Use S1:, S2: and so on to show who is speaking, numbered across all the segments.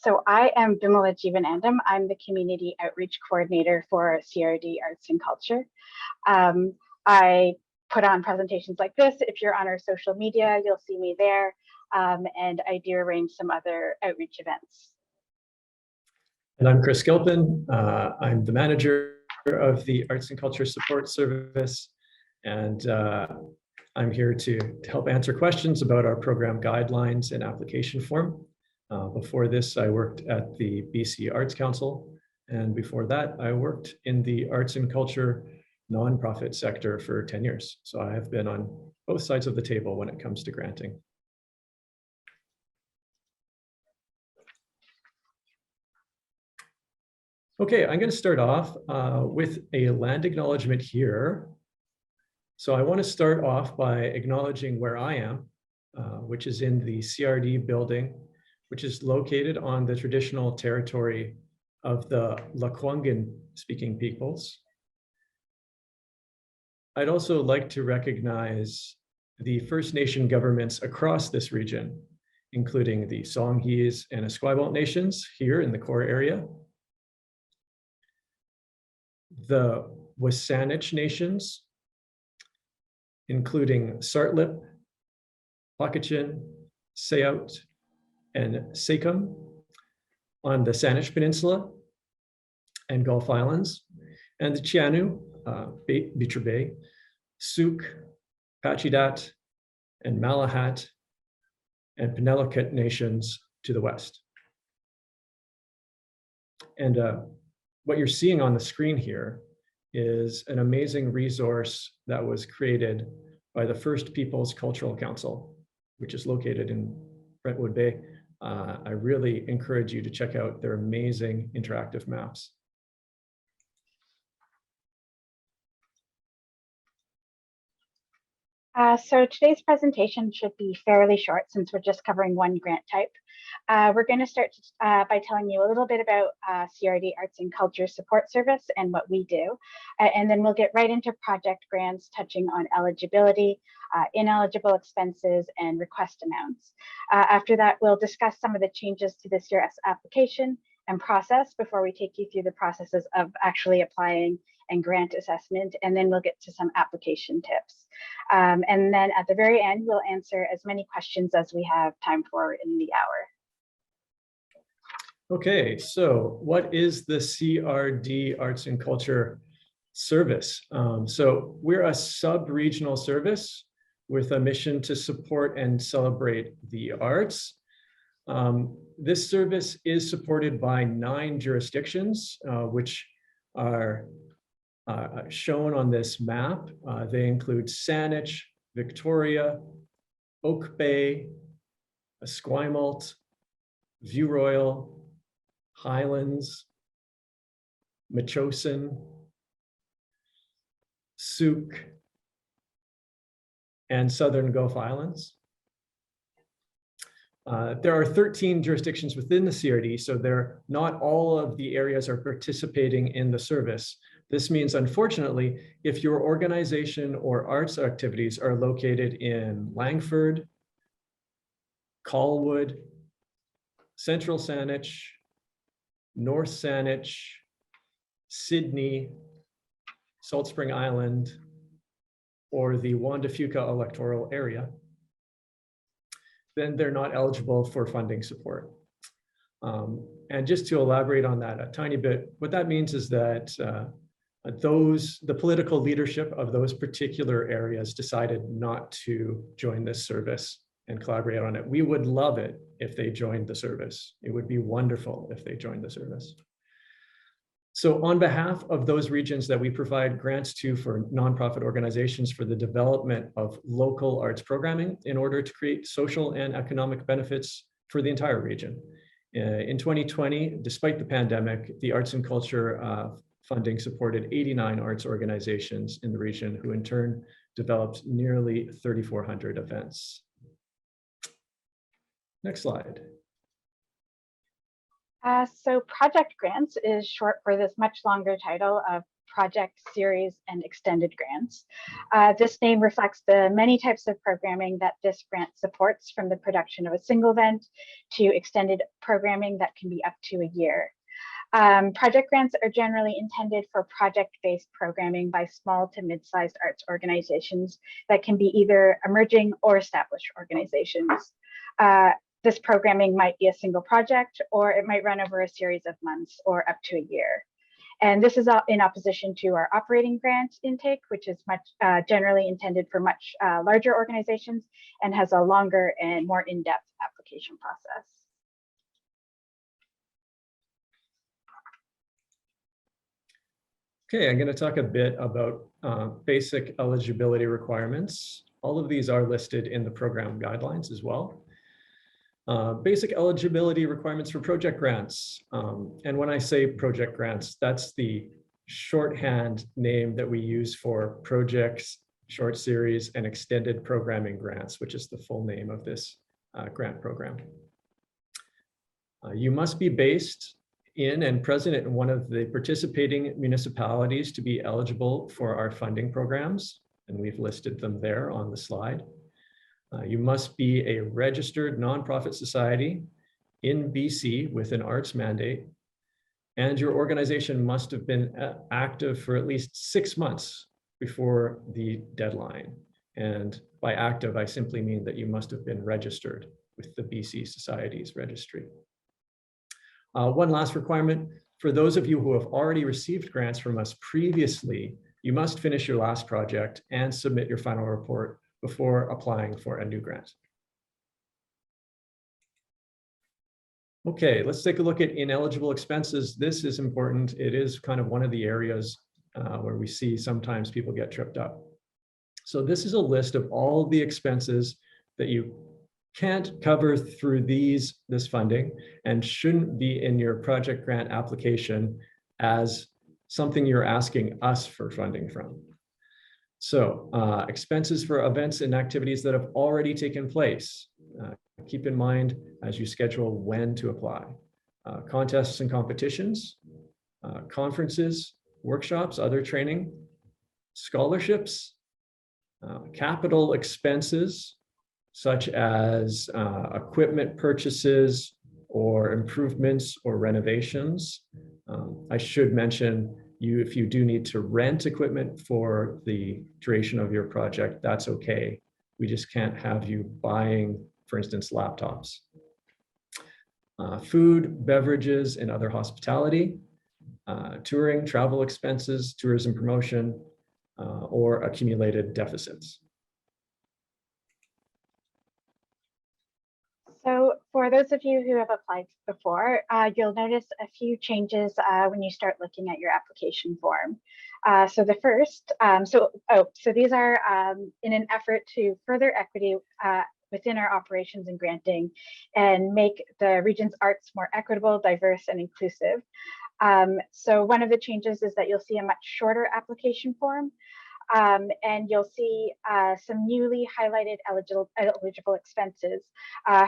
S1: So I am Bimala Jeevanandam. I'm the Community Outreach Coordinator for CRD Arts and Culture. I put on presentations like this. If you're on our social media, you'll see me there. And I do arrange some other outreach events.
S2: And I'm Chris Gilpin. I'm the manager of the Arts and Culture Support Service. And I'm here to help answer questions about our program guidelines and application form. Before this, I worked at the BC Arts Council. And before that, I worked in the arts and culture nonprofit sector for 10 years. So I have been on both sides of the table when it comes to granting. Okay, I'm going to start off with a land acknowledgement here. So I want to start off by acknowledging where I am, which is in the CRD building, which is located on the traditional territory of the Lekwungen speaking peoples. I'd also like to recognize the First Nation governments across this region, including the Songhees and Esquimalt nations here in the core area, the Wasanich nations, including Sartlip, Wakachin, Sayout, and Sekum on the Saanich Peninsula and Gulf Islands, and the Chianu, Beecher Bay, Suk, Pachidat, and Malahat, and Penelakut nations to the west. And what you're seeing on the screen here is an amazing resource that was created by the First Peoples Cultural Council, which is located in Brentwood Bay. I really encourage you to check out their amazing interactive maps.
S1: So today's presentation should be fairly short since we're just covering one grant type. We're going to start by telling you a little bit about CRD Arts and Culture Support Service and what we do. And then we'll get right into project grants touching on eligibility, ineligible expenses, and request amounts. After that, we'll discuss some of the changes to this year's application and process before we take you through the processes of actually applying and grant assessment, and then we'll get to some application tips. And then at the very end, we'll answer as many questions as we have time for in the hour.
S2: Okay, so what is the CRD Arts and Culture Service? So we're a sub-regional service with a mission to support and celebrate the arts. This service is supported by 9 jurisdictions, which are shown on this map. They include Saanich, Victoria, Oak Bay, Esquimalt, View Royal, Highlands, Metchosin, Suk, and Southern Gulf Islands. There are 13 jurisdictions within the CRD, so not all of the areas are participating in the service. This means, unfortunately, if your organization or arts activities are located in Langford, Colwood, Central Saanich, North Saanich, Sydney, Salt Spring Island, or the Juan de Fuca electoral area, then they're not eligible for funding support. And just to elaborate on that a tiny bit, what that means is that the political leadership of those particular areas decided not to join this service and collaborate on it. We would love it if they joined the service. It would be wonderful if they joined the service. So on behalf of those regions that we provide grants to for nonprofit organizations for the development of local arts programming in order to create social and economic benefits for the entire region. In 2020, despite the pandemic, the arts and culture funding supported 89 arts organizations in the region, who in turn developed nearly 3,400 events. Next slide.
S1: So project grants is short for this much longer title of project, series, and extended grants. This name reflects the many types of programming that this grant supports, from the production of a single event to extended programming that can be up to a year. Project grants are generally intended for project-based programming by small to mid-sized arts organizations that can be either emerging or established organizations. This programming might be a single project, or it might run over a series of months or up to a year. And this is in opposition to our operating grant intake, which is much generally intended for much larger organizations and has a longer and more in-depth application process.
S2: Okay, I'm going to talk a bit about basic eligibility requirements. All of these are listed in the program guidelines as well. Basic eligibility requirements for project grants. And when I say project grants, that's the shorthand name that we use for projects, short series, and extended programming grants, which is the full name of this grant program. You must be based in and present in one of the participating municipalities to be eligible for our funding programs, and we've listed them there on the slide. You must be a registered nonprofit society in BC with an arts mandate, and your organization must have been active for at least 6 months before the deadline. And by active, I simply mean that you must have been registered with the BC Societies Registry. One last requirement, for those of you who have already received grants from us previously, you must finish your last project and submit your final report before applying for a new grant. Okay, let's take a look at ineligible expenses. This is important. It is kind of one of the areas where we see sometimes people get tripped up. So this is a list of all the expenses that you can't cover through this funding and shouldn't be in your project grant application as something you're asking us for funding from. So expenses for events and activities that have already taken place. Keep in mind as you schedule when to apply. Contests and competitions, conferences, workshops, other training, scholarships, capital expenses, such as equipment purchases or improvements or renovations. I should mention, if you do need to rent equipment for the duration of your project, that's okay. We just can't have you buying, for instance, laptops. Food, beverages, and other hospitality, touring, travel expenses, tourism promotion, or accumulated deficits.
S1: So for those of you who have applied before, you'll notice a few changes when you start looking at your application form. So the first, so these are in an effort to further equity within our operations and granting and make the region's arts more equitable, diverse, and inclusive. So one of the changes is that you'll see a much shorter application form. And you'll see some newly highlighted eligible expenses.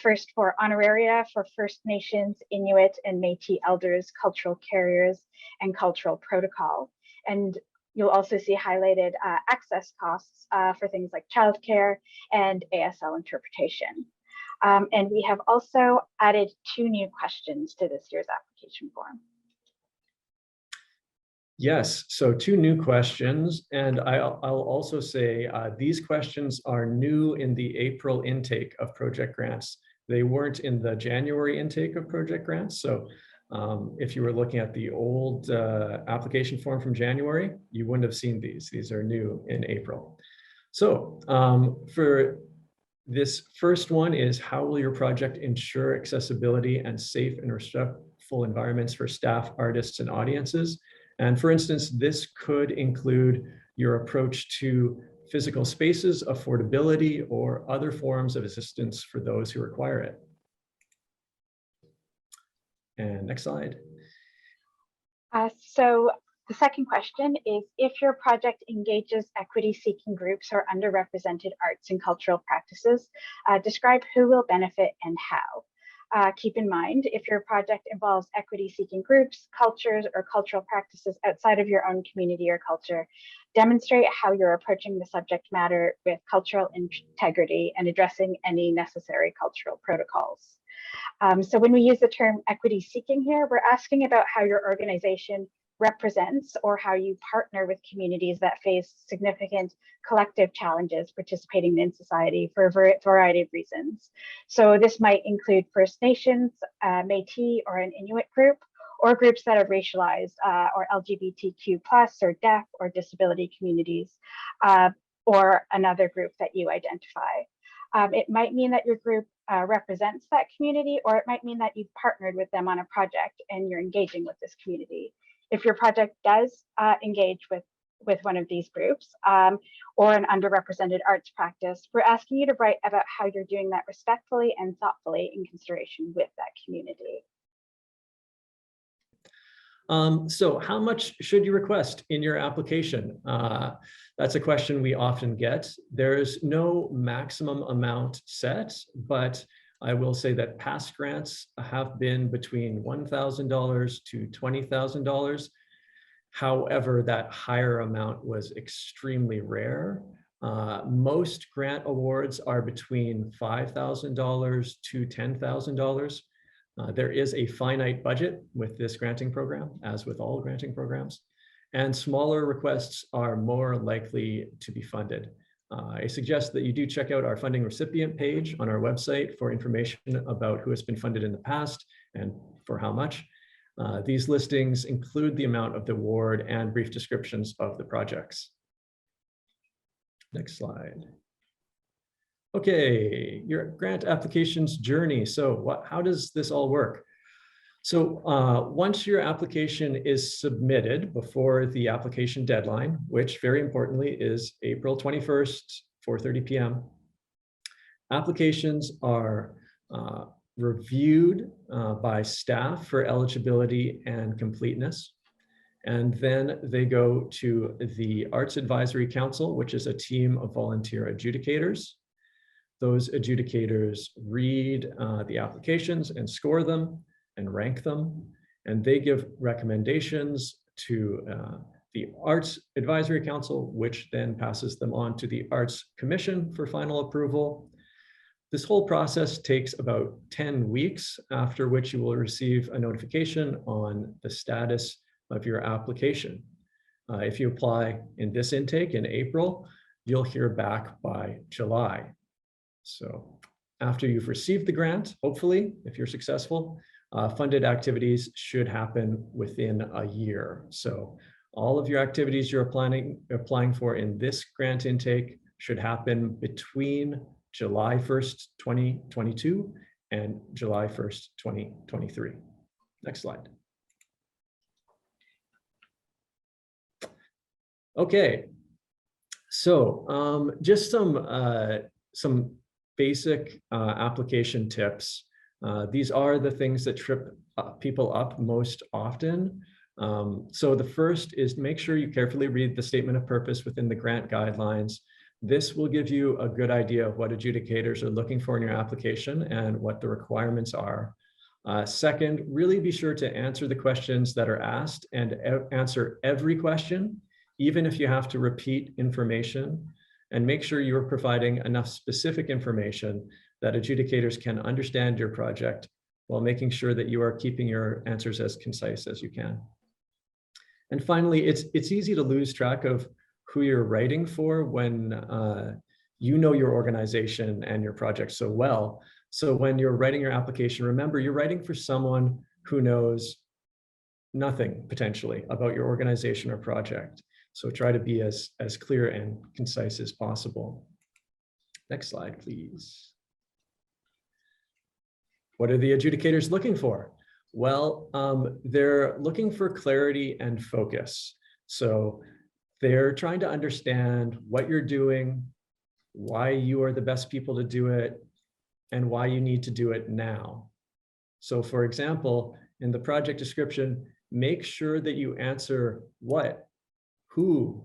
S1: First, for honoraria for First Nations, Inuit, and Métis elders, cultural carriers, and cultural protocol. And you'll also see highlighted access costs for things like childcare and ASL interpretation. And we have also added 2 new questions to this year's application form.
S2: Yes, so 2 new questions, and I'll also say these questions are new in the April intake of project grants. They weren't in the January intake of project grants. So if you were looking at the old application form from January, you wouldn't have seen these. These are new in April. So for this first one is, how will your project ensure accessibility and safe and respectful environments for staff, artists, and audiences? And for instance, this could include your approach to physical spaces, affordability, or other forms of assistance for those who require it. And next slide.
S1: So the second question is, if your project engages equity-seeking groups or underrepresented arts and cultural practices, describe who will benefit and how. Keep in mind, if your project involves equity-seeking groups, cultures, or cultural practices outside of your own community or culture, demonstrate how you're approaching the subject matter with cultural integrity and addressing any necessary cultural protocols. So when we use the term equity seeking here, we're asking about how your organization represents or how you partner with communities that face significant collective challenges participating in society for a variety of reasons. So this might include First Nations, Métis, or an Inuit group, or groups that are racialized or LGBTQ+, or deaf or disability communities, or another group that you identify. It might mean that your group represents that community, or it might mean that you've partnered with them on a project and you're engaging with this community. If your project does engage with one of these groups or an underrepresented arts practice, we're asking you to write about how you're doing that respectfully and thoughtfully in consideration with that community.
S2: So how much should you request in your application? That's a question we often get. There's no maximum amount set, but I will say that past grants have been between $1,000 to $20,000. However, that higher amount was extremely rare. Most grant awards are between $5,000 to $10,000. There is a finite budget with this granting program, as with all granting programs, and smaller requests are more likely to be funded. I suggest that you do check out our funding recipient page on our website for information about who has been funded in the past and for how much. These listings include the amount of the award and brief descriptions of the projects. Next slide. Okay, your grant application's journey. So how does this all work? So once your application is submitted before the application deadline, which very importantly is April 21st, 4:30 p.m., applications are reviewed by staff for eligibility and completeness. And then they go to the Arts Advisory Council, which is a team of volunteer adjudicators. Those adjudicators read the applications and score them and rank them, and they give recommendations to the Arts Advisory Council, which then passes them on to the Arts Commission for final approval. This whole process takes about 10 weeks, after which you will receive a notification on the status of your application. If you apply in this intake in April, you'll hear back by July. So after you've received the grant, hopefully, if you're successful, funded activities should happen within a year. So all of your activities you're applying for in this grant intake should happen between July 1st, 2022 and July 1st, 2023. Next slide. Okay, so just some basic application tips. These are the things that trip people up most often. So the first is make sure you carefully read the statement of purpose within the grant guidelines. This will give you a good idea of what adjudicators are looking for in your application and what the requirements are. Second, really be sure to answer the questions that are asked and answer every question, even if you have to repeat information, and make sure you are providing enough specific information that adjudicators can understand your project while making sure that you are keeping your answers as concise as you can. And finally, it's easy to lose track of who you're writing for when you know your organization and your project so well. So when you're writing your application, remember you're writing for someone who knows nothing potentially about your organization or project. So try to be as clear and concise as possible. Next slide, please. What are the adjudicators looking for? Well, they're looking for clarity and focus. So they're trying to understand what you're doing, why you are the best people to do it, and why you need to do it now. So for example, in the project description, make sure that you answer what, who,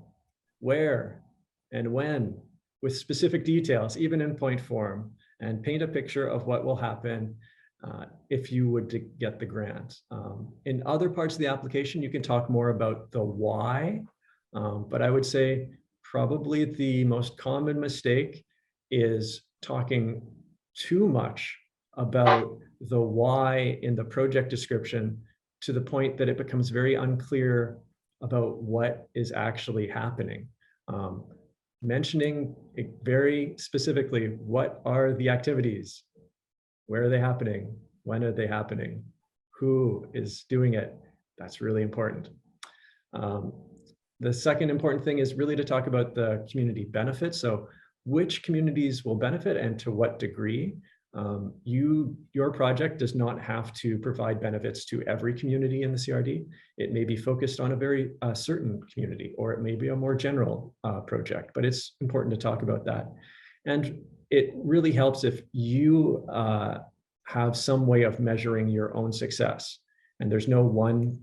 S2: where, and when with specific details, even in point form, and paint a picture of what will happen if you would to get the grant. In other parts of the application, you can talk more about the why, but I would say probably the most common mistake is talking too much about the why in the project description to the point that it becomes very unclear about what is actually happening. Mentioning very specifically, what are the activities? Where are they happening? When are they happening? Who is doing it? That's really important. The second important thing is really to talk about the community benefits. So which communities will benefit and to what degree? Your project does not have to provide benefits to every community in the CRD. It may be focused on a very certain community, or it may be a more general project, but it's important to talk about that. And it really helps if you have some way of measuring your own success. And there's no one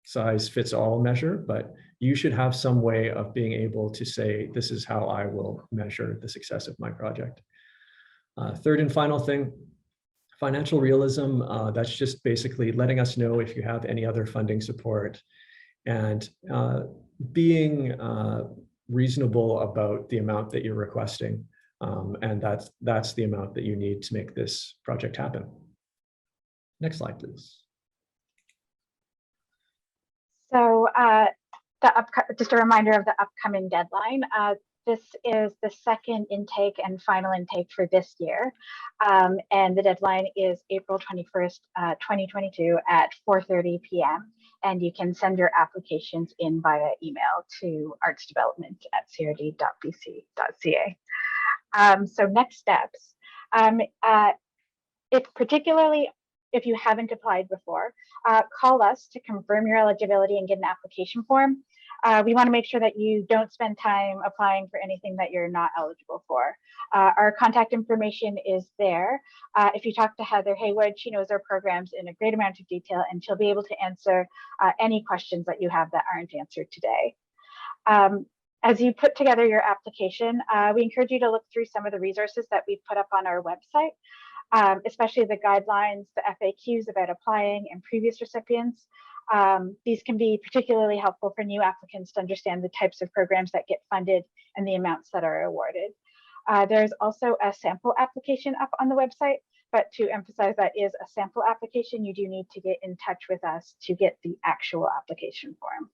S2: size fits all measure, but you should have some way of being able to say, this is how I will measure the success of my project. Third and final thing, financial realism. That's just basically letting us know if you have any other funding support, and being reasonable about the amount that you're requesting. And that's the amount that you need to make this project happen. Next slide, please.
S1: So just a reminder of the upcoming deadline. This is the second intake and final intake for this year. And the deadline is April 21st, 2022 at 4:30 p.m. And you can send your applications in via email to artsdevelopment@crd.bc.ca. So next steps. If you haven't applied before, call us to confirm your eligibility and get an application form. We want to make sure that you don't spend time applying for anything that you're not eligible for. Our contact information is there. If you talk to Heather Haywood, she knows our programs in a great amount of detail, and she'll be able to answer any questions that you have that aren't answered today. As you put together your application, we encourage you to look through some of the resources that we've put up on our website. Especially the guidelines, the FAQs about applying and previous recipients. These can be particularly helpful for new applicants to understand the types of programs that get funded and the amounts that are awarded. There's also a sample application up on the website, but to emphasize that is a sample application, you do need to get in touch with us to get the actual application form.